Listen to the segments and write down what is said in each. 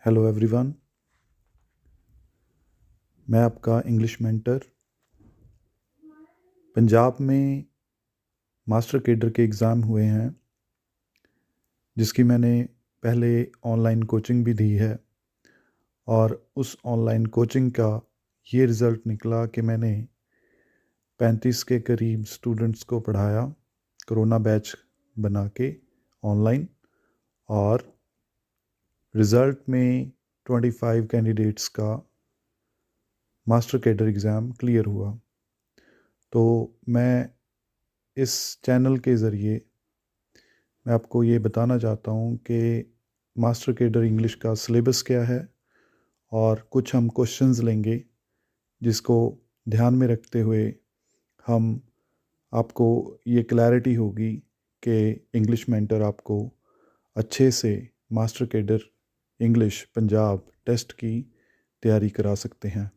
Hello everyone. मैं आपका English mentor. Punjab में मास्टर केडर के एग्ज़ाम हुए हैं, जिसकी मैंने पहले ऑनलाइन कोचिंग भी दी है। और उस ऑनलाइन कोचिंग का ये रिज़ल्ट निकला कि मैंने 35 के करीब स्टूडेंट्स को पढ़ाया, कोरोना बैच बना के ऑनलाइन। और रिज़ल्ट में 25 कैंडिडेट्स का मास्टर केडर एग्ज़ाम क्लियर हुआ। तो मैं इस चैनल के ज़रिए मैं आपको ये बताना चाहता हूँ कि मास्टर केडर इंग्लिश का सिलेबस क्या है, और कुछ हम क्वेश्चंस लेंगे जिसको ध्यान में रखते हुए हम आपको ये क्लैरिटी होगी कि इंग्लिश मेंटर आपको अच्छे से master cadre English Punjab test की तैयारी करा सकते हैं।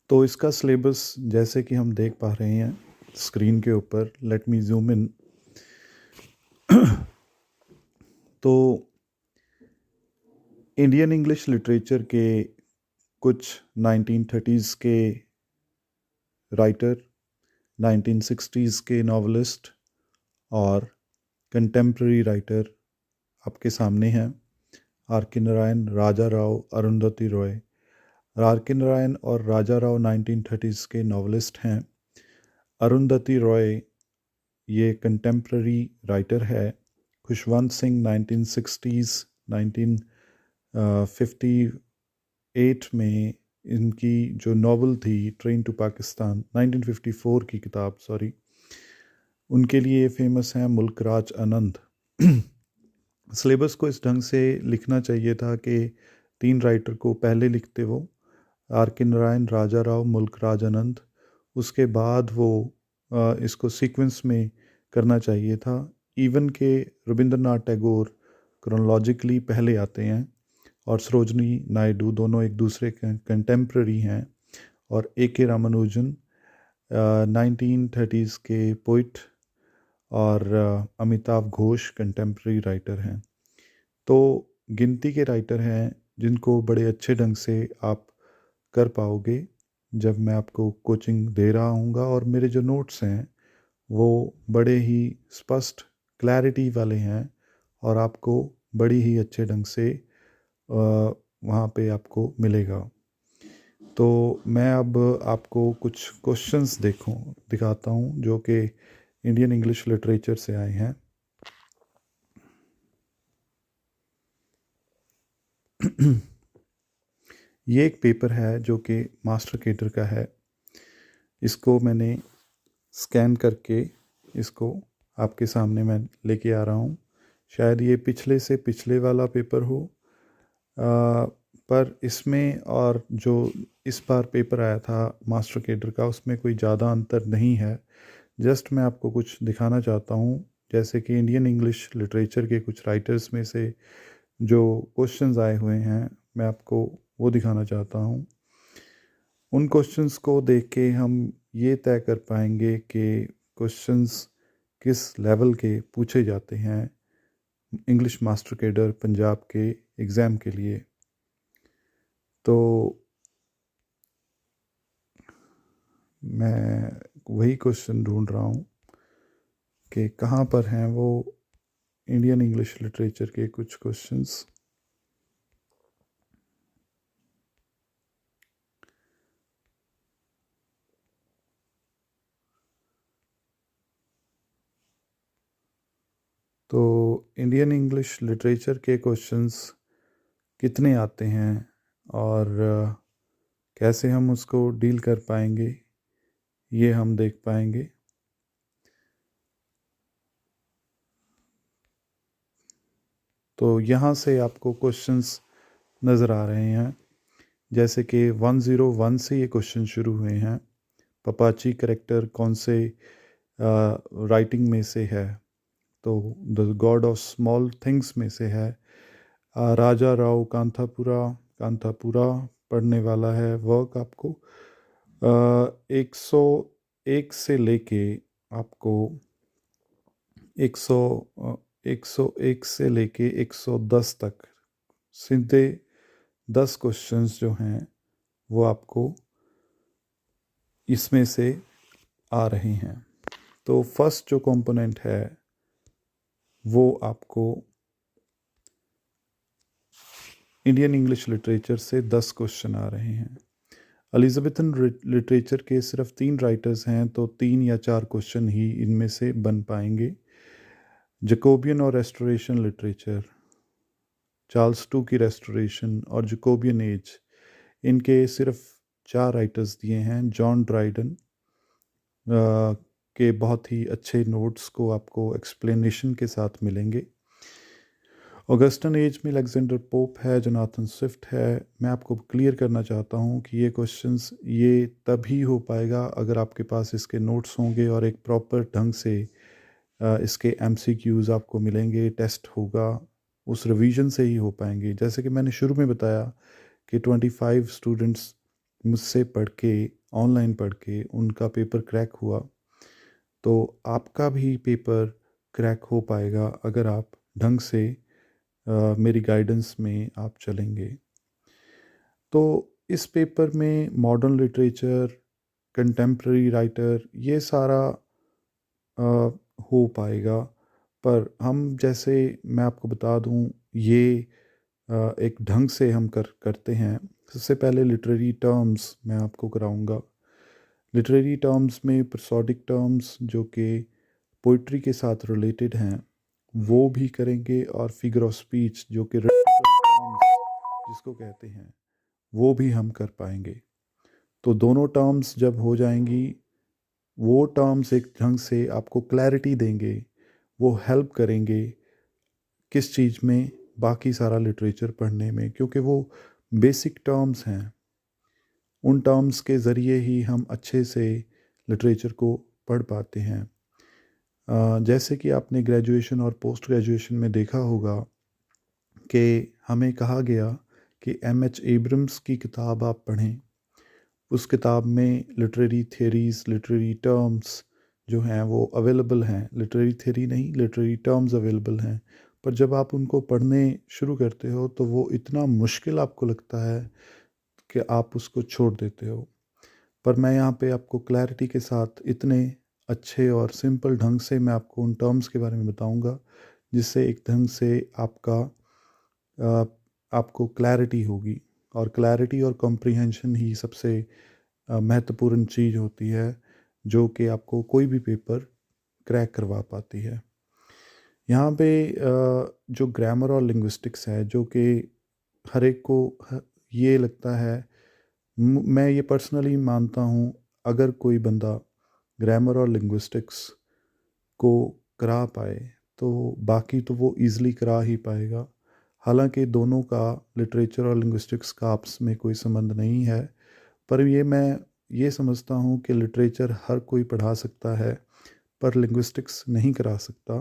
तो इसका सिलेबस जैसे कि हम देख पा रहे हैं स्क्रीन के ऊपर, लेट मी जूम इन। तो इंडियन इंग्लिश लिटरेचर के कुछ 1930s के राइटर, 1960s के नॉवलिस्ट और कंटेम्प्रेरी राइटर आपके सामने हैं। आर के नारायण, राजा राव, अरुंधति रॉय। आर के नारायण और राजा राव 1930s के नॉवलिस्ट हैं। अरुंधति रॉय ये कंटेम्प्रेरी राइटर है। खुशवंत सिंह 1960s 1958 में इनकी जो नॉवल थी ट्रेन टू पाकिस्तान, 1954 की किताब, सॉरी, उनके लिए फेमस हैं मुल्क राज आनंद। सिलेबस को इस ढंग से लिखना चाहिए था कि 3 राइटर को पहले लिखते वो, आर के नारायण, राजा राव, मुल्क राज आनंद। उसके बाद वो इसको सीक्वेंस में करना चाहिए था। इवन के रविंद्रनाथ टैगोर क्रोनोलॉजिकली पहले आते हैं और सरोजनी नायडू दोनों एक दूसरे के कंटेम्प्रेरी हैं। और ए के रामानुजन 1930s के पोइट और अमिताभ घोष कंटेम्प्रेरी राइटर हैं। तो गिनती के राइटर हैं जिनको बड़े अच्छे ढंग से आप कर पाओगे जब मैं आपको कोचिंग दे रहा हूँगा। और मेरे जो नोट्स हैं वो बड़े ही स्पष्ट क्लैरिटी वाले हैं और आपको बड़ी ही अच्छे ढंग से वहाँ पे आपको मिलेगा। तो मैं अब आपको कुछ क्वेश्चंस दिखाता हूँ जो कि इंडियन इंग्लिश लिटरेचर से आए हैं। ये एक पेपर है जो कि मास्टर केडर का है। इसको मैंने स्कैन करके इसको आपके सामने मैं लेके आ रहा हूँ। शायद ये पिछले से पिछले वाला पेपर हो, पर इसमें और जो इस बार पेपर आया था मास्टर केडर का उसमें कोई ज़्यादा अंतर नहीं है। जस्ट मैं आपको कुछ दिखाना चाहता हूँ, जैसे कि इंडियन इंग्लिश लिटरेचर के कुछ राइटर्स में से जो क्वेश्चंस आए हुए हैं मैं आपको वो दिखाना चाहता हूँ। उन क्वेश्चंस को देख के हम ये तय कर पाएंगे कि क्वेश्चंस किस लेवल के पूछे जाते हैं इंग्लिश मास्टर केडर पंजाब के एग्ज़ाम के लिए। तो मैं वही क्वेश्चन ढूंढ रहा हूँ कि कहाँ पर हैं वो इंडियन इंग्लिश लिटरेचर के कुछ क्वेश्चंस। तो इंडियन इंग्लिश लिटरेचर के क्वेश्चंस कितने आते हैं और कैसे हम उसको डील कर पाएंगे ये हम देख पाएंगे। तो यहाँ से आपको क्वेश्चंस नज़र आ रहे हैं, जैसे कि 101 से ये क्वेश्चन शुरू हुए हैं। पपाची करेक्टर कौन से राइटिंग में से है? तो the God of small things में से है। राजा राव कांथापुरा पढ़ने वाला है वर्क आपको 101 से लेके आपको 100 101 से लेके 110 तक सीधे 10 क्वेश्चंस जो हैं वो आपको इसमें से आ रहे हैं। तो फर्स्ट जो कंपोनेंट है वो आपको इंडियन इंग्लिश लिटरेचर से 10 क्वेश्चन आ रहे हैं। एलिजाबेथन लिटरेचर के सिर्फ 3 राइटर्स हैं, तो 3 या 4 क्वेश्चन ही इनमें से बन पाएंगे। जैकोबियन और रेस्टोरेशन लिटरेचर, चार्ल्स टू की रेस्टोरेशन और जैकोबियन एज, इनके सिर्फ 4 राइटर्स दिए हैं। जॉन ड्राइडन के बहुत ही अच्छे नोट्स को आपको एक्सप्लेनेशन के साथ मिलेंगे। ऑगस्टन एज में अलेक्जेंडर पोप है, जोनाथन स्विफ्ट है। मैं आपको क्लियर करना चाहता हूँ कि ये क्वेश्चंस ये तभी हो पाएगा अगर आपके पास इसके नोट्स होंगे और एक प्रॉपर ढंग से इसके एमसीक्यूज़ आपको मिलेंगे, टेस्ट होगा, उस रिवीजन से ही हो पाएंगे। जैसे कि मैंने शुरू में बताया कि 25 स्टूडेंट्स मुझसे पढ़ के, ऑनलाइन पढ़ के उनका पेपर क्रैक हुआ, तो आपका भी पेपर क्रैक हो पाएगा अगर आप ढंग से मेरी गाइडेंस में आप चलेंगे। तो इस पेपर में मॉडर्न लिटरेचर, कंटेम्प्रेरी राइटर, ये सारा हो पाएगा। पर हम, जैसे मैं आपको बता दूं, ये एक ढंग से हम करते हैं। सबसे पहले लिटरेरी टर्म्स मैं आपको कराऊंगा। लिटरेरी टर्म्स में प्रोसोडिक टर्म्स जो कि पोइट्री के साथ रिलेटेड हैं वो भी करेंगे, और फिगर ऑफ स्पीच जो कि जिसको कहते हैं वो भी हम कर पाएंगे। तो दोनों टर्म्स जब हो जाएंगी, वो टर्म्स एक ढंग से आपको क्लैरिटी देंगे, वो हेल्प करेंगे किस चीज़ में, बाकी सारा लिटरेचर पढ़ने में, क्योंकि वो बेसिक टर्म्स हैं। उन टर्म्स के ज़रिए ही हम अच्छे से लिटरेचर को पढ़ पाते हैं। जैसे कि आपने ग्रेजुएशन और पोस्ट ग्रेजुएशन में देखा होगा कि हमें कहा गया कि एम.एच. एब्रम्स की किताब आप पढ़ें। उस किताब में लिटरेरी थेरीज़, लिटरेरी टर्म्स जो हैं वो अवेलेबल हैं। लिटरेरी थेरी नहीं, लिटरेरी टर्म्स अवेलेबल हैं। पर जब आप उनको पढ़ने शुरू करते हो तो वो इतना मुश्किल आपको लगता है कि आप उसको छोड़ देते हो। पर मैं यहाँ पे आपको क्लैरिटी के साथ इतने अच्छे और सिंपल ढंग से मैं आपको उन टर्म्स के बारे में बताऊंगा जिससे एक ढंग से आपको क्लैरिटी होगी। और क्लैरिटी और कॉम्प्रिहेंशन ही सबसे महत्वपूर्ण चीज़ होती है जो कि आपको कोई भी पेपर क्रैक करवा पाती है। यहाँ पे जो ग्रामर और लिंग्विस्टिक्स है, जो कि हर एक को ये लगता है, मैं ये पर्सनली मानता हूँ, अगर कोई बंदा ग्रामर और लिंग्विस्टिक्स को करा पाए तो बाकी तो वो ईज़िली करा ही पाएगा। हालांकि दोनों का, लिटरेचर और लिंग्विस्टिक्स का आपस में कोई संबंध नहीं है, पर मैं ये समझता हूँ कि लिटरेचर हर कोई पढ़ा सकता है पर लिंग्विस्टिक्स नहीं करा सकता।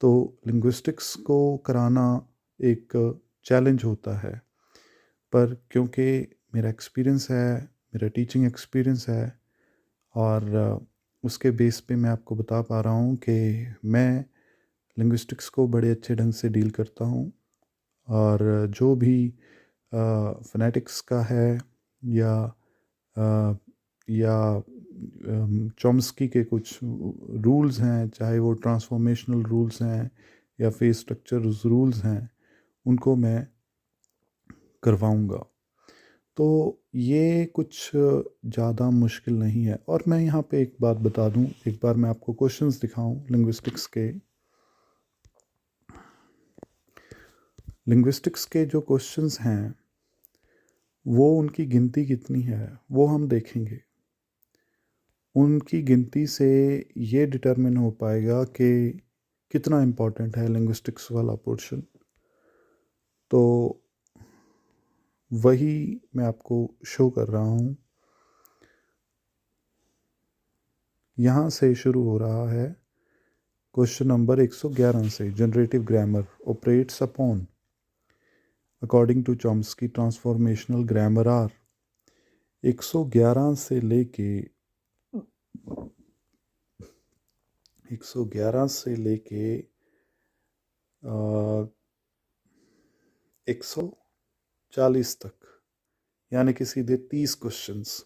तो लिंग्विस्टिक्स को कराना एक चैलेंज होता है, पर क्योंकि मेरा एक्सपीरियंस है, मेरा टीचिंग एक्सपीरियंस है, और उसके बेस पे मैं आपको बता पा रहा हूँ कि मैं लिंग्विस्टिक्स को बड़े अच्छे ढंग से डील करता हूँ। और जो भी फोनेटिक्स का है या या चॉम्स्की के कुछ रूल्स हैं, चाहे वो ट्रांसफॉर्मेशनल रूल्स हैं या फेस स्ट्रक्चर रूल्स हैं, उनको मैं करवाऊँगा। तो ये कुछ ज़्यादा मुश्किल नहीं है। और मैं यहाँ पे एक बात बता दूँ, एक बार मैं आपको क्वेश्चंस दिखाऊं लिंग्विस्टिक्स के। लिंग्विस्टिक्स के जो क्वेश्चंस हैं वो उनकी गिनती कितनी है वो हम देखेंगे। उनकी गिनती से ये डिटरमिन हो पाएगा कि कितना इम्पोर्टेंट है लिंग्विस्टिक्स वाला पोर्शन। तो वही मैं आपको शो कर रहा हूँ। यहाँ से शुरू हो रहा है क्वेश्चन नंबर 111 से। Generative grammar operates upon, according to Chomsky, transformational grammar are. 111 से लेके 111 से लेके 140 तक, यानी कि सीधे 30 क्वेश्चंस।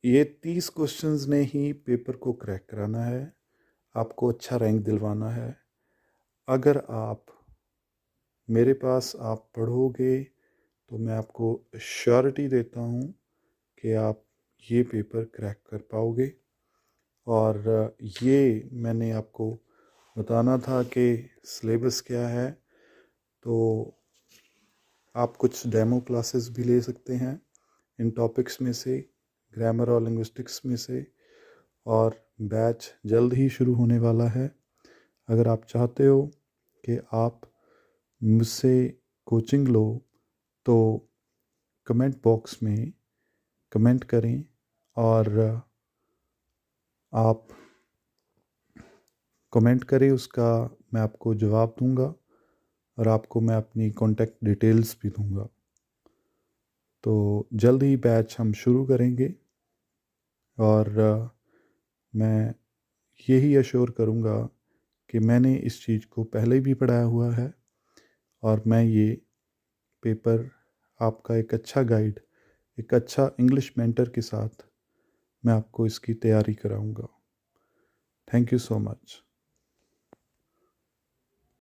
ये 30 क्वेश्चंस ने ही पेपर को क्रैक कराना है, आपको अच्छा रैंक दिलवाना है। अगर आप मेरे पास आप पढ़ोगे तो मैं आपको श्योरिटी देता हूँ कि आप ये पेपर क्रैक कर पाओगे। और ये मैंने आपको बताना था कि सिलेबस क्या है, तो आप कुछ डेमो क्लासेस भी ले सकते हैं इन टॉपिक्स में से, ग्रामर और लिंग्विस्टिक्स में से। और बैच जल्द ही शुरू होने वाला है। अगर आप चाहते हो कि आप मुझसे कोचिंग लो तो कमेंट बॉक्स में कमेंट करें और आप कमेंट करें, उसका मैं आपको जवाब दूंगा और आपको मैं अपनी कॉन्टैक्ट डिटेल्स भी दूंगा। तो जल्द ही बैच हम शुरू करेंगे और मैं यही अश्योर करूंगा कि मैंने इस चीज़ को पहले भी पढ़ाया हुआ है और मैं ये पेपर आपका एक अच्छा गाइड, एक अच्छा इंग्लिश मेंटर के साथ मैं आपको इसकी तैयारी कराऊंगा। Thank you so much.